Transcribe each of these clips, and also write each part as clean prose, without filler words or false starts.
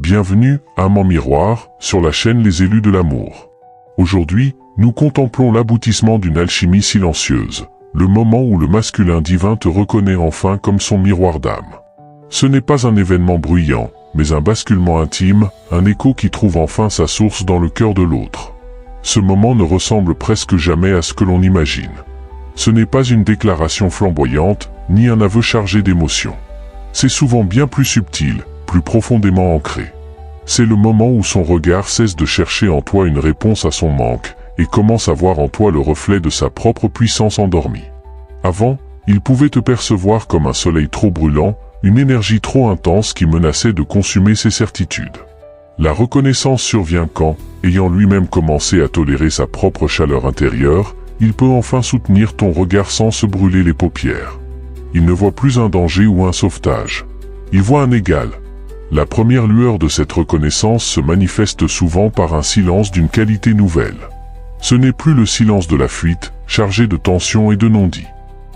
Bienvenue, amant miroir, sur la chaîne Les Élus de l'amour. Aujourd'hui, nous contemplons l'aboutissement d'une alchimie silencieuse, le moment où le masculin divin te reconnaît enfin comme son miroir d'âme. Ce n'est pas un événement bruyant, mais un basculement intime, un écho qui trouve enfin sa source dans le cœur de l'autre. Ce moment ne ressemble presque jamais à ce que l'on imagine. Ce n'est pas une déclaration flamboyante, ni un aveu chargé d'émotions. C'est souvent bien plus subtil, plus profondément ancré. C'est le moment où son regard cesse de chercher en toi une réponse à son manque, et commence à voir en toi le reflet de sa propre puissance endormie. Avant, il pouvait te percevoir comme un soleil trop brûlant, une énergie trop intense qui menaçait de consumer ses certitudes. La reconnaissance survient quand, ayant lui-même commencé à tolérer sa propre chaleur intérieure, il peut enfin soutenir ton regard sans se brûler les paupières. Il ne voit plus un danger ou un sauvetage. Il voit un égal. La première lueur de cette reconnaissance se manifeste souvent par un silence d'une qualité nouvelle. Ce n'est plus le silence de la fuite, chargé de tension et de non-dit.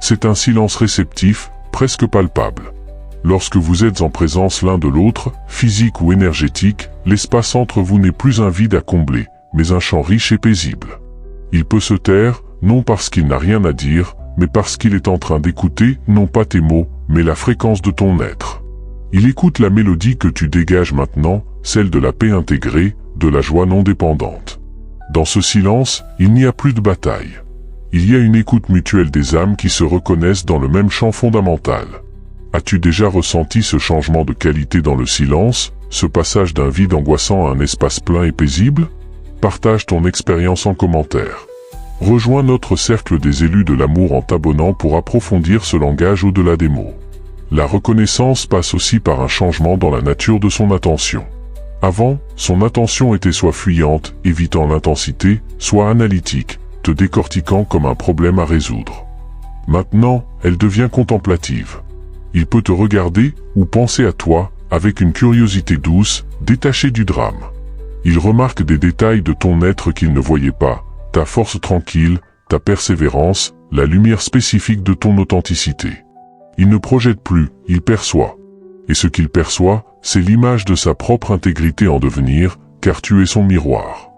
C'est un silence réceptif, presque palpable. Lorsque vous êtes en présence l'un de l'autre, physique ou énergétique, l'espace entre vous n'est plus un vide à combler, mais un champ riche et paisible. Il peut se taire, non parce qu'il n'a rien à dire, mais parce qu'il est en train d'écouter, non pas tes mots, mais la fréquence de ton être. Il écoute la mélodie que tu dégages maintenant, celle de la paix intégrée, de la joie non dépendante. Dans ce silence, il n'y a plus de bataille. Il y a une écoute mutuelle des âmes qui se reconnaissent dans le même champ fondamental. As-tu déjà ressenti ce changement de qualité dans le silence, ce passage d'un vide angoissant à un espace plein et paisible? Partage ton expérience en commentaire. Rejoins notre cercle des élus de l'amour en t'abonnant pour approfondir ce langage au-delà des mots. La reconnaissance passe aussi par un changement dans la nature de son attention. Avant, son attention était soit fuyante, évitant l'intensité, soit analytique, te décortiquant comme un problème à résoudre. Maintenant, elle devient contemplative. Il peut te regarder, ou penser à toi, avec une curiosité douce, détachée du drame. Il remarque des détails de ton être qu'il ne voyait pas, ta force tranquille, ta persévérance, la lumière spécifique de ton authenticité. Il ne projette plus, il perçoit. Et ce qu'il perçoit, c'est l'image de sa propre intégrité en devenir, car tu es son miroir.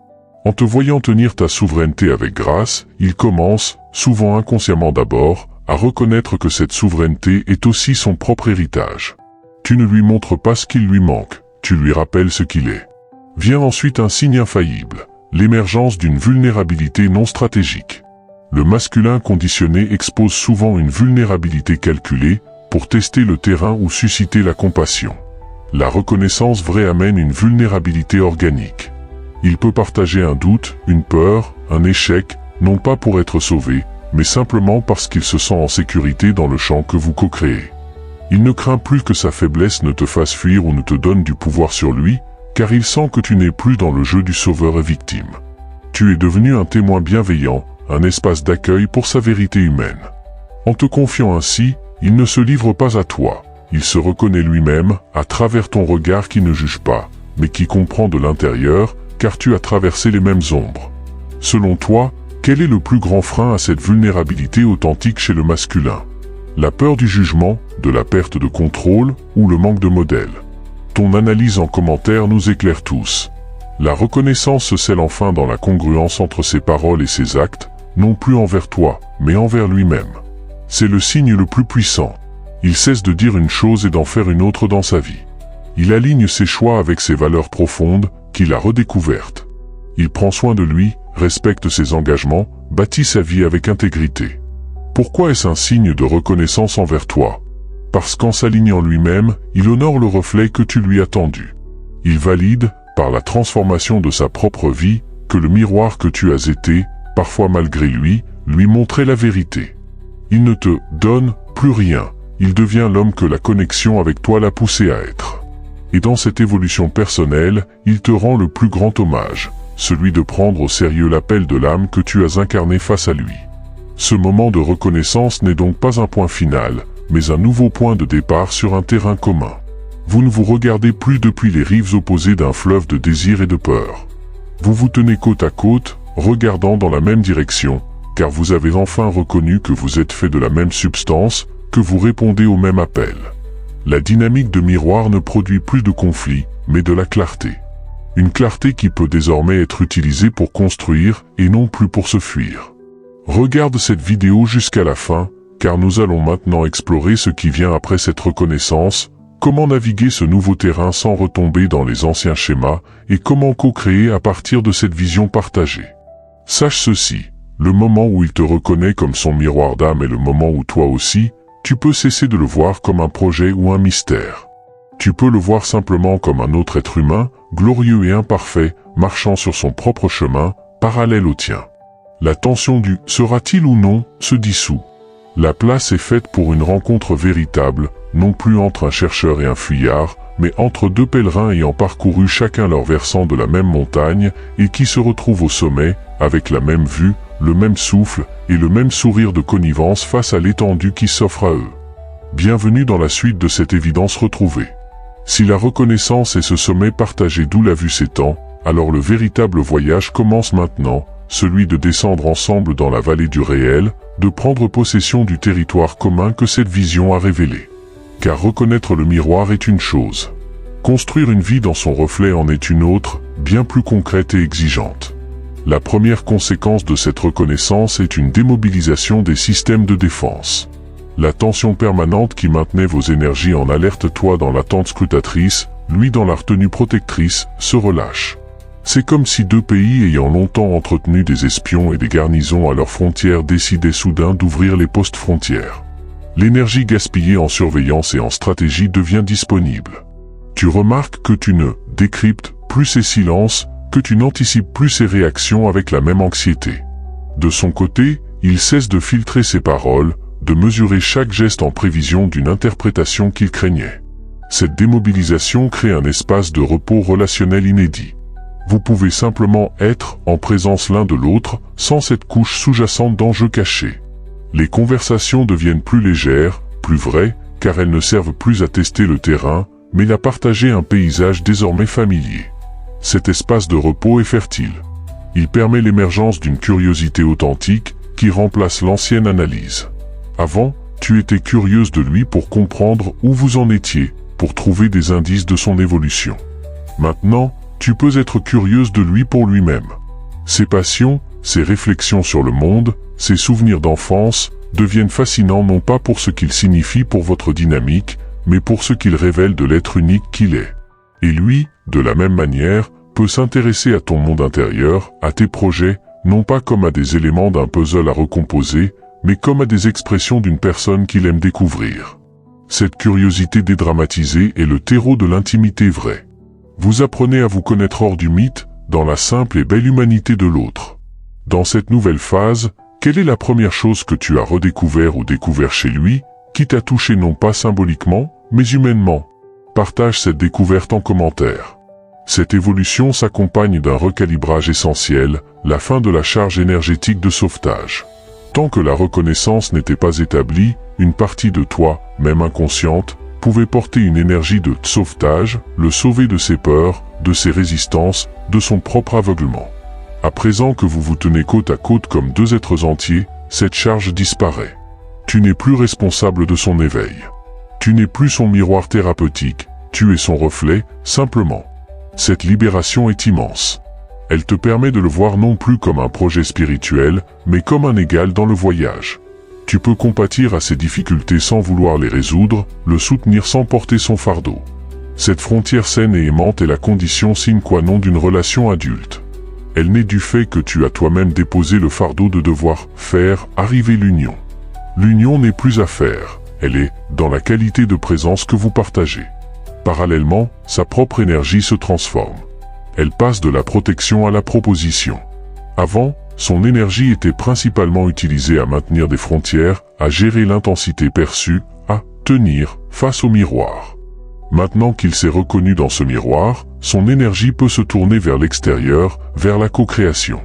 En te voyant tenir ta souveraineté avec grâce, il commence, souvent inconsciemment d'abord, à reconnaître que cette souveraineté est aussi son propre héritage. Tu ne lui montres pas ce qu'il lui manque, tu lui rappelles ce qu'il est. Vient ensuite un signe infaillible, l'émergence d'une vulnérabilité non stratégique. Le masculin conditionné expose souvent une vulnérabilité calculée, pour tester le terrain ou susciter la compassion. La reconnaissance vraie amène une vulnérabilité organique. Il peut partager un doute, une peur, un échec, non pas pour être sauvé, mais simplement parce qu'il se sent en sécurité dans le champ que vous co-créez. Il ne craint plus que sa faiblesse ne te fasse fuir ou ne te donne du pouvoir sur lui, car il sent que tu n'es plus dans le jeu du sauveur et victime. Tu es devenu un témoin bienveillant, un espace d'accueil pour sa vérité humaine. En te confiant ainsi, il ne se livre pas à toi, il se reconnaît lui-même, à travers ton regard qui ne juge pas, mais qui comprend de l'intérieur, car tu as traversé les mêmes ombres. Selon toi, quel est le plus grand frein à cette vulnérabilité authentique chez le masculin? La peur du jugement, de la perte de contrôle, ou le manque de modèle? Ton analyse en commentaire nous éclaire tous. La reconnaissance se scelle enfin dans la congruence entre ses paroles et ses actes, non plus envers toi, mais envers lui-même. C'est le signe le plus puissant. Il cesse de dire une chose et d'en faire une autre dans sa vie. Il aligne ses choix avec ses valeurs profondes, qu'il a redécouvertes. Il prend soin de lui, respecte ses engagements, bâtit sa vie avec intégrité. Pourquoi est-ce un signe de reconnaissance envers toi? Parce qu'en s'alignant lui-même, il honore le reflet que tu lui as tendu. Il valide, par la transformation de sa propre vie, que le miroir que tu as été, parfois malgré lui montrait la vérité. Il ne te donne plus rien, il devient l'homme que la connexion avec toi l'a poussé à être. Et dans cette évolution personnelle, il te rend le plus grand hommage, celui de prendre au sérieux l'appel de l'âme que tu as incarné face à lui. Ce moment de reconnaissance n'est donc pas un point final, mais un nouveau point de départ sur un terrain commun. Vous ne vous regardez plus depuis les rives opposées d'un fleuve de désir et de peur. Vous vous tenez côte à côte, regardant dans la même direction, car vous avez enfin reconnu que vous êtes fait de la même substance, que vous répondez au même appel. La dynamique de miroir ne produit plus de conflit, mais de la clarté. Une clarté qui peut désormais être utilisée pour construire et non plus pour se fuir. Regarde cette vidéo jusqu'à la fin, car nous allons maintenant explorer ce qui vient après cette reconnaissance, comment naviguer ce nouveau terrain sans retomber dans les anciens schémas, et comment co-créer à partir de cette vision partagée. Sache ceci, le moment où il te reconnaît comme son miroir d'âme est le moment où toi aussi, tu peux cesser de le voir comme un projet ou un mystère. Tu peux le voir simplement comme un autre être humain, glorieux et imparfait, marchant sur son propre chemin, parallèle au tien. La tension du « sera-t-il ou non » se dissout. La place est faite pour une rencontre véritable, non plus entre un chercheur et un fuyard, mais entre deux pèlerins ayant parcouru chacun leur versant de la même montagne et qui se retrouvent au sommet, avec la même vue, le même souffle et le même sourire de connivence face à l'étendue qui s'offre à eux. Bienvenue dans la suite de cette évidence retrouvée. Si la reconnaissance est ce sommet partagé d'où la vue s'étend, alors le véritable voyage commence maintenant, celui de descendre ensemble dans la vallée du réel, de prendre possession du territoire commun que cette vision a révélé. Car reconnaître le miroir est une chose. Construire une vie dans son reflet en est une autre, bien plus concrète et exigeante. La première conséquence de cette reconnaissance est une démobilisation des systèmes de défense. La tension permanente qui maintenait vos énergies en alerte, toi dans l'attente scrutatrice, lui dans la retenue protectrice, se relâche. C'est comme si deux pays ayant longtemps entretenu des espions et des garnisons à leurs frontières décidaient soudain d'ouvrir les postes frontières. L'énergie gaspillée en surveillance et en stratégie devient disponible. Tu remarques que tu ne décryptes plus ses silences, que tu n'anticipes plus ses réactions avec la même anxiété. De son côté, il cesse de filtrer ses paroles, de mesurer chaque geste en prévision d'une interprétation qu'il craignait. Cette démobilisation crée un espace de repos relationnel inédit. Vous pouvez simplement être en présence l'un de l'autre, sans cette couche sous-jacente d'enjeux cachés. Les conversations deviennent plus légères, plus vraies, car elles ne servent plus à tester le terrain, mais à partager un paysage désormais familier. Cet espace de repos est fertile. Il permet l'émergence d'une curiosité authentique, qui remplace l'ancienne analyse. Avant, tu étais curieuse de lui pour comprendre où vous en étiez, pour trouver des indices de son évolution. Maintenant, tu peux être curieuse de lui pour lui-même. Ses passions, ses réflexions sur le monde, ses souvenirs d'enfance, deviennent fascinants non pas pour ce qu'ils signifient pour votre dynamique, mais pour ce qu'ils révèlent de l'être unique qu'il est. Et lui, de la même manière, peut s'intéresser à ton monde intérieur, à tes projets, non pas comme à des éléments d'un puzzle à recomposer, mais comme à des expressions d'une personne qu'il aime découvrir. Cette curiosité dédramatisée est le terreau de l'intimité vraie. Vous apprenez à vous connaître hors du mythe, dans la simple et belle humanité de l'autre. Dans cette nouvelle phase, quelle est la première chose que tu as redécouvert ou découvert chez lui, qui t'a touché non pas symboliquement, mais humainement? Partage cette découverte en commentaire. Cette évolution s'accompagne d'un recalibrage essentiel, la fin de la charge énergétique de sauvetage. Tant que la reconnaissance n'était pas établie, une partie de toi, même inconsciente, pouvait porter une énergie de sauvetage, le sauver de ses peurs, de ses résistances, de son propre aveuglement. À présent que vous vous tenez côte à côte comme deux êtres entiers, cette charge disparaît. Tu n'es plus responsable de son éveil. Tu n'es plus son miroir thérapeutique, tu es son reflet, simplement. Cette libération est immense. Elle te permet de le voir non plus comme un projet spirituel, mais comme un égal dans le voyage. Tu peux compatir à ses difficultés sans vouloir les résoudre, le soutenir sans porter son fardeau. Cette frontière saine et aimante est la condition sine qua non d'une relation adulte. Elle naît du fait que tu as toi-même déposé le fardeau de devoir faire arriver l'union. L'union n'est plus à faire, elle est dans la qualité de présence que vous partagez. Parallèlement, sa propre énergie se transforme. Elle passe de la protection à la proposition. Avant, son énergie était principalement utilisée à maintenir des frontières, à gérer l'intensité perçue, à tenir face au miroir. Maintenant qu'il s'est reconnu dans ce miroir, son énergie peut se tourner vers l'extérieur, vers la co-création.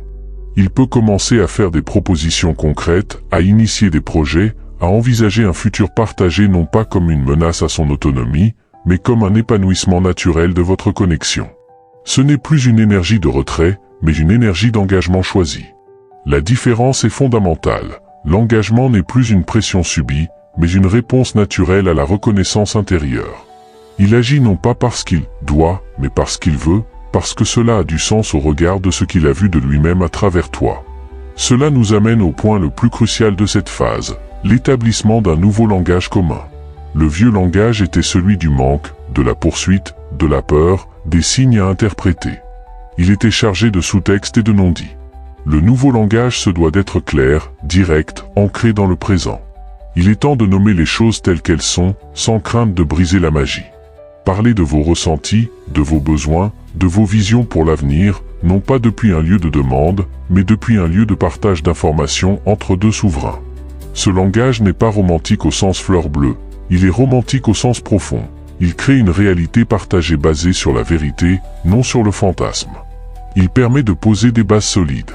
Il peut commencer à faire des propositions concrètes, à initier des projets, à envisager un futur partagé non pas comme une menace à son autonomie, mais comme un épanouissement naturel de votre connexion. Ce n'est plus une énergie de retrait, mais une énergie d'engagement choisi. La différence est fondamentale. L'engagement n'est plus une pression subie, mais une réponse naturelle à la reconnaissance intérieure. Il agit non pas parce qu'il doit, mais parce qu'il veut, parce que cela a du sens au regard de ce qu'il a vu de lui-même à travers toi. Cela nous amène au point le plus crucial de cette phase, l'établissement d'un nouveau langage commun. Le vieux langage était celui du manque, de la poursuite, de la peur, des signes à interpréter. Il était chargé de sous-textes et de non-dits. Le nouveau langage se doit d'être clair, direct, ancré dans le présent. Il est temps de nommer les choses telles qu'elles sont, sans crainte de briser la magie. Parlez de vos ressentis, de vos besoins, de vos visions pour l'avenir, non pas depuis un lieu de demande, mais depuis un lieu de partage d'informations entre deux souverains. Ce langage n'est pas romantique au sens fleur bleue, il est romantique au sens profond. Il crée une réalité partagée basée sur la vérité, non sur le fantasme. Il permet de poser des bases solides.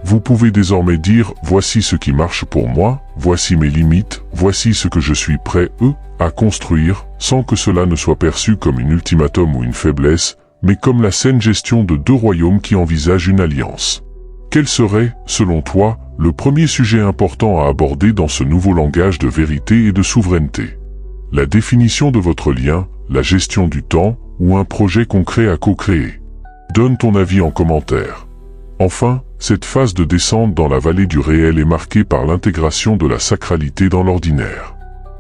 Vous pouvez désormais dire « Voici ce qui marche pour moi, voici mes limites, voici ce que je suis prêt, à construire », sans que cela ne soit perçu comme un ultimatum ou une faiblesse, mais comme la saine gestion de deux royaumes qui envisagent une alliance. Quel serait, selon toi, le premier sujet important à aborder dans ce nouveau langage de vérité et de souveraineté? La définition de votre lien, la gestion du temps, ou un projet concret à co-créer. Donne ton avis en commentaire. Enfin, cette phase de descente dans la vallée du réel est marquée par l'intégration de la sacralité dans l'ordinaire.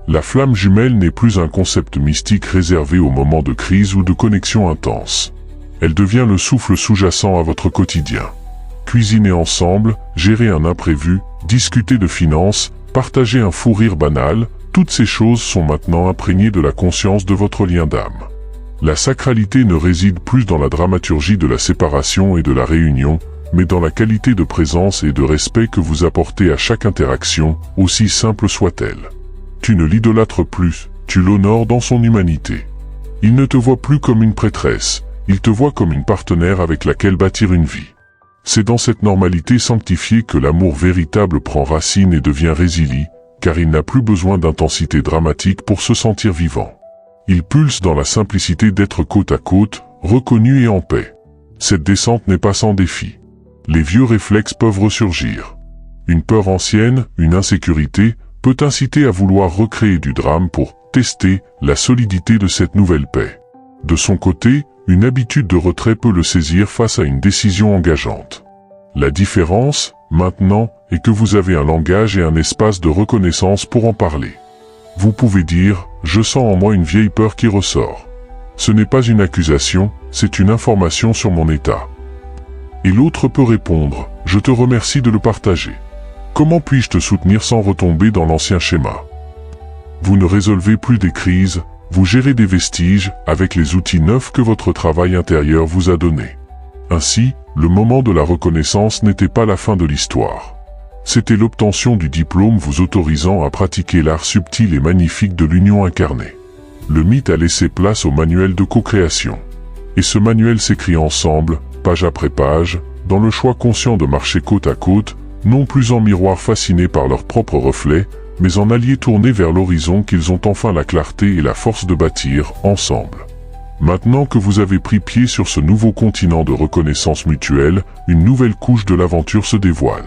La flamme jumelle n'est plus un concept mystique réservé aux moments de crise ou de connexion intense. Elle devient le souffle sous-jacent à votre quotidien. Cuisiner ensemble, gérer un imprévu, discuter de finances, partager un fou rire banal, toutes ces choses sont maintenant imprégnées de la conscience de votre lien d'âme. La sacralité ne réside plus dans la dramaturgie de la séparation et de la réunion, mais dans la qualité de présence et de respect que vous apportez à chaque interaction, aussi simple soit-elle. Tu ne l'idolâtres plus, tu l'honores dans son humanité. Il ne te voit plus comme une prêtresse, il te voit comme une partenaire avec laquelle bâtir une vie. C'est dans cette normalité sanctifiée que l'amour véritable prend racine et devient résilie, car il n'a plus besoin d'intensité dramatique pour se sentir vivant. Il pulse dans la simplicité d'être côte à côte, reconnu et en paix. Cette descente n'est pas sans défi. Les vieux réflexes peuvent ressurgir. Une peur ancienne, une insécurité, peut inciter à vouloir recréer du drame pour tester la solidité de cette nouvelle paix. De son côté, une habitude de retrait peut le saisir face à une décision engageante. La différence, maintenant, est que vous avez un langage et un espace de reconnaissance pour en parler. Vous pouvez dire « Je sens en moi une vieille peur qui ressort ». Ce n'est pas une accusation, c'est une information sur mon état. Et l'autre peut répondre « Je te remercie de le partager. Comment puis-je te soutenir sans retomber dans l'ancien schéma ?» Vous ne résolvez plus des crises, vous gérez des vestiges avec les outils neufs que votre travail intérieur vous a donnés. Ainsi, le moment de la reconnaissance n'était pas la fin de l'histoire. C'était l'obtention du diplôme vous autorisant à pratiquer l'art subtil et magnifique de l'union incarnée. Le mythe a laissé place au manuel de co-création. Et ce manuel s'écrit ensemble, page après page, dans le choix conscient de marcher côte à côte, non plus en miroir fascinés par leurs propres reflets, mais en alliés tournés vers l'horizon qu'ils ont enfin la clarté et la force de bâtir, ensemble. Maintenant que vous avez pris pied sur ce nouveau continent de reconnaissance mutuelle, une nouvelle couche de l'aventure se dévoile.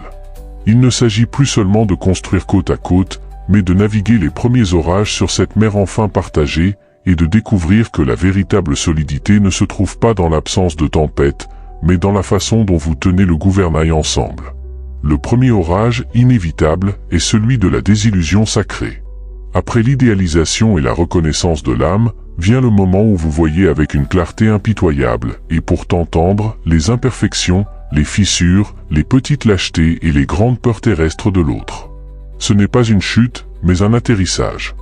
Il ne s'agit plus seulement de construire côte à côte, mais de naviguer les premiers orages sur cette mer enfin partagée, et de découvrir que la véritable solidité ne se trouve pas dans l'absence de tempête, mais dans la façon dont vous tenez le gouvernail ensemble. Le premier orage, inévitable, est celui de la désillusion sacrée. Après l'idéalisation et la reconnaissance de l'âme, vient le moment où vous voyez avec une clarté impitoyable, et pourtant tendre, les imperfections, les fissures, les petites lâchetés et les grandes peurs terrestres de l'autre. Ce n'est pas une chute, mais un atterrissage.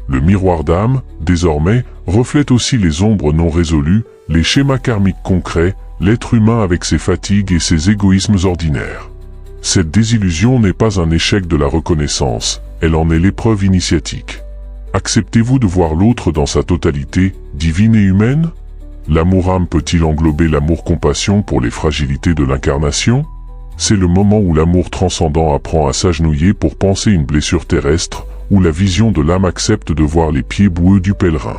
Le miroir d'âme, désormais, reflète aussi les ombres non résolues, les schémas karmiques concrets, l'être humain avec ses fatigues et ses égoïsmes ordinaires. Cette désillusion n'est pas un échec de la reconnaissance, elle en est l'épreuve initiatique. Acceptez-vous de voir l'autre dans sa totalité, divine et humaine? L'amour-âme peut-il englober l'amour-compassion pour les fragilités de l'incarnation? C'est le moment où l'amour transcendant apprend à s'agenouiller pour panser une blessure terrestre, où la vision de l'âme accepte de voir les pieds boueux du pèlerin.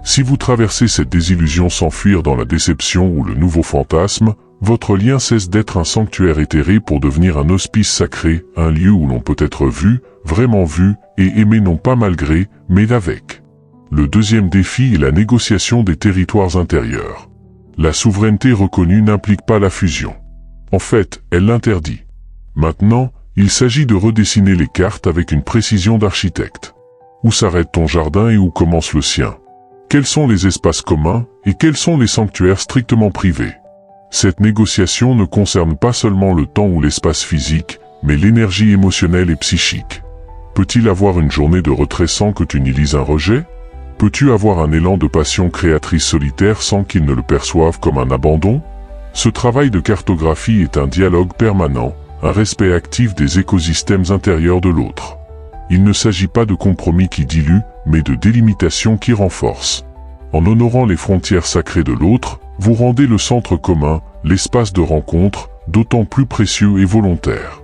Si vous traversez cette désillusion sans fuir dans la déception ou le nouveau fantasme, votre lien cesse d'être un sanctuaire éthéré pour devenir un hospice sacré, un lieu où l'on peut être vu, vraiment vu, et aimé non pas malgré, mais avec. Le deuxième défi est la négociation des territoires intérieurs. La souveraineté reconnue n'implique pas la fusion. En fait, elle l'interdit. Maintenant, il s'agit de redessiner les cartes avec une précision d'architecte. Où s'arrête ton jardin et où commence le sien? Quels sont les espaces communs et quels sont les sanctuaires strictement privés? Cette négociation ne concerne pas seulement le temps ou l'espace physique, mais l'énergie émotionnelle et psychique. Peut-il avoir une journée de retrait sans que tu n'y lises un rejet? Peux-tu avoir un élan de passion créatrice solitaire sans qu'il ne le perçoive comme un abandon? Ce travail de cartographie est un dialogue permanent, un respect actif des écosystèmes intérieurs de l'autre. Il ne s'agit pas de compromis qui diluent, mais de délimitation qui renforcent. En honorant les frontières sacrées de l'autre, vous rendez le centre commun, l'espace de rencontre, d'autant plus précieux et volontaire.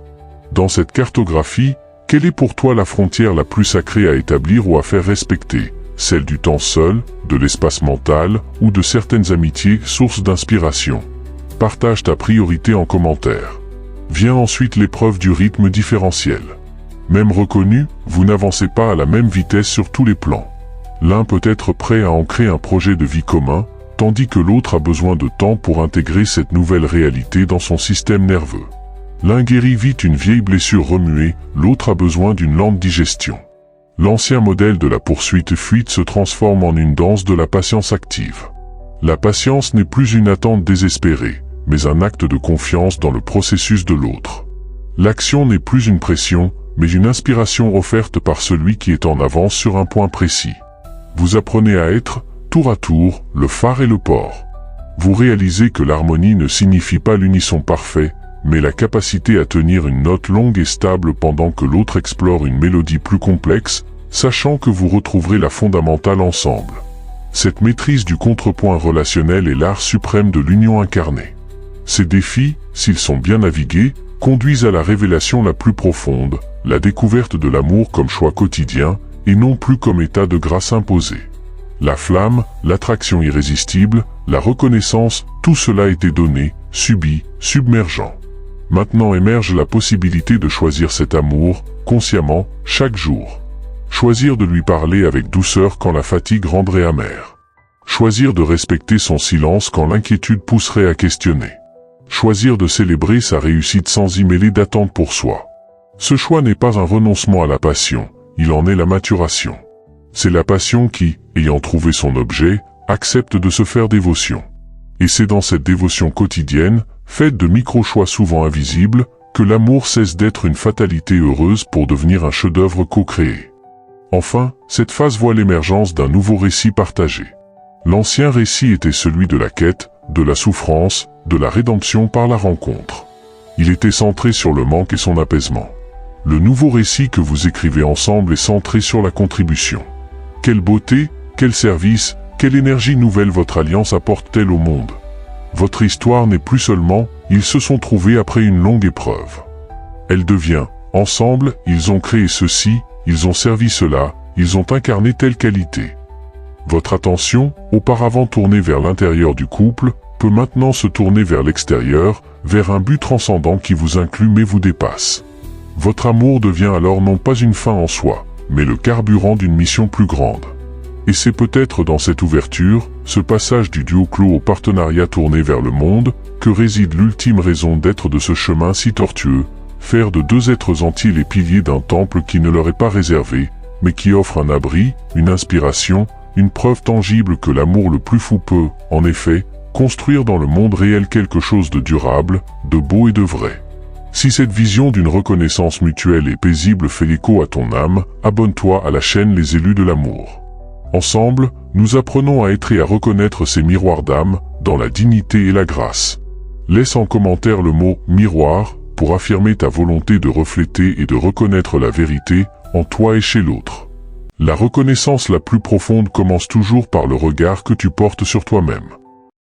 Dans cette cartographie, quelle est pour toi la frontière la plus sacrée à établir ou à faire respecter? Celle du temps seul, de l'espace mental, ou de certaines amitiés, source d'inspiration? Partage ta priorité en commentaire. Vient ensuite l'épreuve du rythme différentiel. Même reconnu, vous n'avancez pas à la même vitesse sur tous les plans. L'un peut être prêt à ancrer un projet de vie commun, tandis que l'autre a besoin de temps pour intégrer cette nouvelle réalité dans son système nerveux. L'un guérit vite une vieille blessure remuée, l'autre a besoin d'une lente digestion. L'ancien modèle de la poursuite-fuite se transforme en une danse de la patience active. La patience n'est plus une attente désespérée, mais un acte de confiance dans le processus de l'autre. L'action n'est plus une pression, mais une inspiration offerte par celui qui est en avance sur un point précis. Vous apprenez à être, tour à tour, le phare et le port. Vous réalisez que l'harmonie ne signifie pas l'unisson parfait, mais la capacité à tenir une note longue et stable pendant que l'autre explore une mélodie plus complexe, sachant que vous retrouverez la fondamentale ensemble. Cette maîtrise du contrepoint relationnel est l'art suprême de l'union incarnée. Ces défis, s'ils sont bien navigués, conduisent à la révélation la plus profonde, la découverte de l'amour comme choix quotidien, et non plus comme état de grâce imposé. La flamme, l'attraction irrésistible, la reconnaissance, tout cela était donné, subi, submergent. Maintenant émerge la possibilité de choisir cet amour, consciemment, chaque jour. Choisir de lui parler avec douceur quand la fatigue rendrait amère. Choisir de respecter son silence quand l'inquiétude pousserait à questionner. Choisir de célébrer sa réussite sans y mêler d'attente pour soi. Ce choix n'est pas un renoncement à la passion, il en est la maturation. C'est la passion qui, ayant trouvé son objet, accepte de se faire dévotion. Et c'est dans cette dévotion quotidienne, faite de micro-choix souvent invisibles, que l'amour cesse d'être une fatalité heureuse pour devenir un chef-d'œuvre co-créé. Enfin, cette phase voit l'émergence d'un nouveau récit partagé. L'ancien récit était celui de la quête, de la souffrance, de la rédemption par la rencontre. Il était centré sur le manque et son apaisement. Le nouveau récit que vous écrivez ensemble est centré sur la contribution. Quelle beauté, quel service, quelle énergie nouvelle votre alliance apporte-t-elle au monde? Votre histoire n'est plus seulement « ils se sont trouvés après une longue épreuve ». Elle devient « ensemble, ils ont créé ceci, ils ont servi cela, ils ont incarné telle qualité ». Votre attention, auparavant tournée vers l'intérieur du couple, peut maintenant se tourner vers l'extérieur, vers un but transcendant qui vous inclut mais vous dépasse. Votre amour devient alors non pas une fin en soi, mais le carburant d'une mission plus grande. Et c'est peut-être dans cette ouverture, ce passage du duo clos au partenariat tourné vers le monde, que réside l'ultime raison d'être de ce chemin si tortueux, faire de deux êtres entiers les piliers d'un temple qui ne leur est pas réservé, mais qui offre un abri, une inspiration, une preuve tangible que l'amour le plus fou peut, en effet, construire dans le monde réel quelque chose de durable, de beau et de vrai. Si cette vision d'une reconnaissance mutuelle et paisible fait l'écho à ton âme, abonne-toi à la chaîne Les Élus de l'amour. Ensemble, nous apprenons à être et à reconnaître ces miroirs d'âme, dans la dignité et la grâce. Laisse en commentaire le mot « miroir » pour affirmer ta volonté de refléter et de reconnaître la vérité, en toi et chez l'autre. La reconnaissance la plus profonde commence toujours par le regard que tu portes sur toi-même.